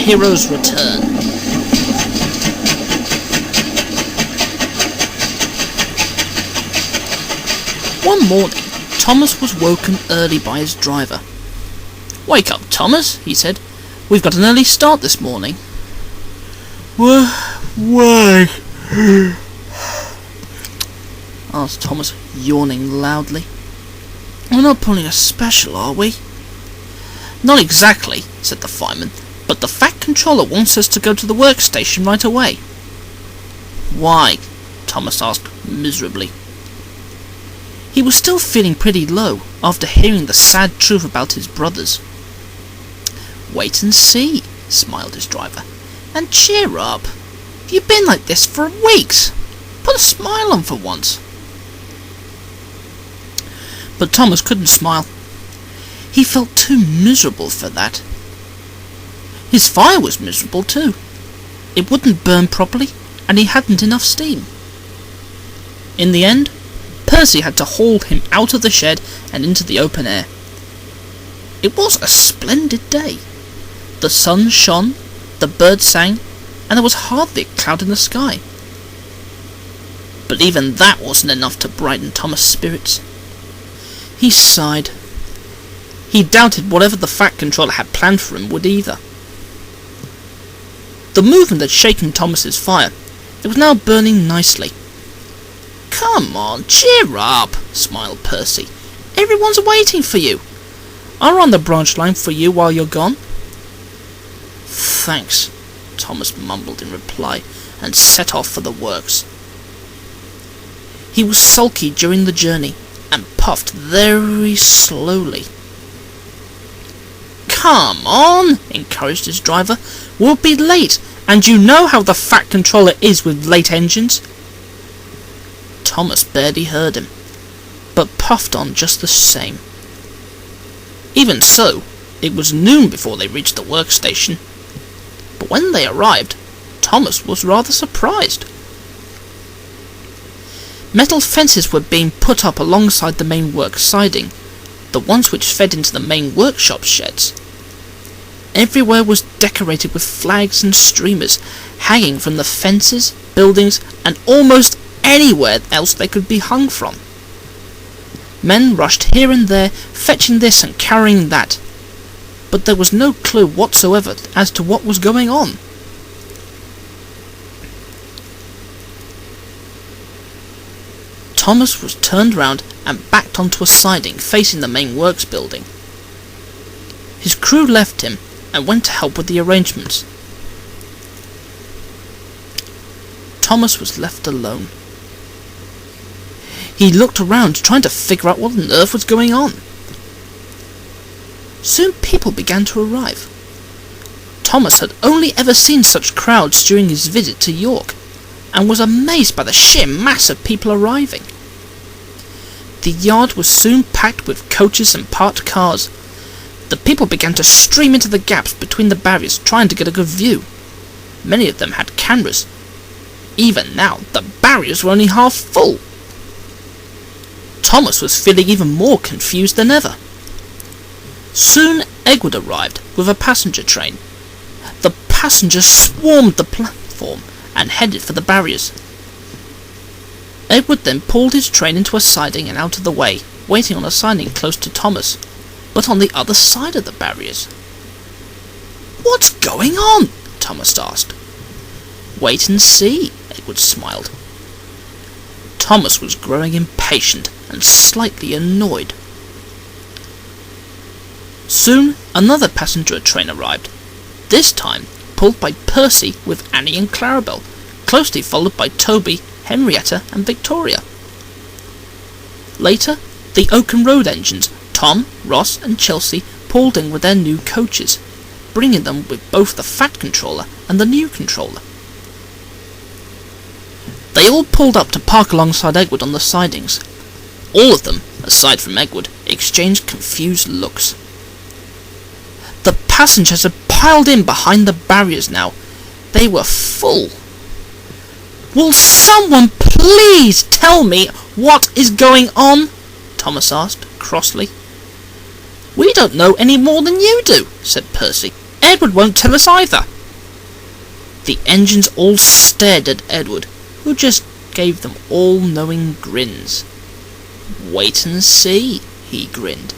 hero's return. One morning, Thomas was woken early by his driver. "Wake up, Thomas," he said. "We've got an early start this morning." Why? asked Thomas, yawning loudly. "We're not pulling a special, are we?" "Not exactly," said the fireman, "but the Fat Controller wants us to go to the workstation right away." "Why?" Thomas asked miserably. He was still feeling pretty low after hearing the sad truth about his brothers. "Wait and see," smiled his driver, "and cheer up. You've been like this for weeks. Put a smile on for once." But Thomas couldn't smile. He felt too miserable for that. His fire was miserable too. It wouldn't burn properly, and he hadn't enough steam. In the end, Percy had to haul him out of the shed and into the open air. It was a splendid day. The sun shone, the birds sang, and there was hardly a cloud in the sky. But even that wasn't enough to brighten Thomas' spirits. He sighed. He doubted whatever the Fat Controller had planned for him would either. The movement had shaken Thomas's fire. It was now burning nicely. "Come on, cheer up," smiled Percy. "Everyone's waiting for you. I'll run the branch line for you while you're gone." "Thanks," Thomas mumbled in reply, and set off for the works. He was sulky during the journey, and puffed very slowly. "Come on," encouraged his driver. "We'll be late, and you know how the Fat Controller is with late engines." Thomas barely heard him, but puffed on just the same. Even so, it was noon before they reached the workstation. But when they arrived, Thomas was rather surprised. Metal fences were being put up alongside the main work siding, the ones which fed into the main workshop sheds. Everywhere was decorated with flags and streamers, hanging from the fences, buildings, and almost anywhere else they could be hung from. Men rushed here and there, fetching this and carrying that, but there was no clue whatsoever as to what was going on. Thomas was turned round and backed onto a siding facing the main works building. His crew left him and went to help with the arrangements. Thomas was left alone. He looked around, trying to figure out what on earth was going on. Soon people began to arrive. Thomas had only ever seen such crowds during his visit to York, and was amazed by the sheer mass of people arriving. The yard was soon packed with coaches and parked cars. The people began to stream into the gaps between the barriers, trying to get a good view. Many of them had cameras. Even now, the barriers were only half full. Thomas was feeling even more confused than ever. Soon Edward arrived with a passenger train. The passengers swarmed the platform and headed for the barriers. Edward then pulled his train into a siding and out of the way, waiting on a siding close to Thomas, but on the other side of the barriers. "What's going on?" Thomas asked. "Wait and see," Edward smiled. Thomas was growing impatient and slightly annoyed. Soon another passenger train arrived, this time pulled by Percy with Annie and Clarabel, closely followed by Toby, Henrietta and Victoria. Later, the Oakham Road engines, Tom, Ross and Chelsea, pulled in with their new coaches, bringing them with both the Fat Controller and the new controller. They all pulled up to park alongside Edward on the sidings. All of them, aside from Edward, exchanged confused looks. The passengers had piled in behind the barriers now. They were full. "Will someone please tell me what is going on?" Thomas asked, crossly. "We don't know any more than you do," said Percy. "Edward won't tell us either. The engines all stared at Edward, who just gave them all knowing grins. "Wait and see," he grinned.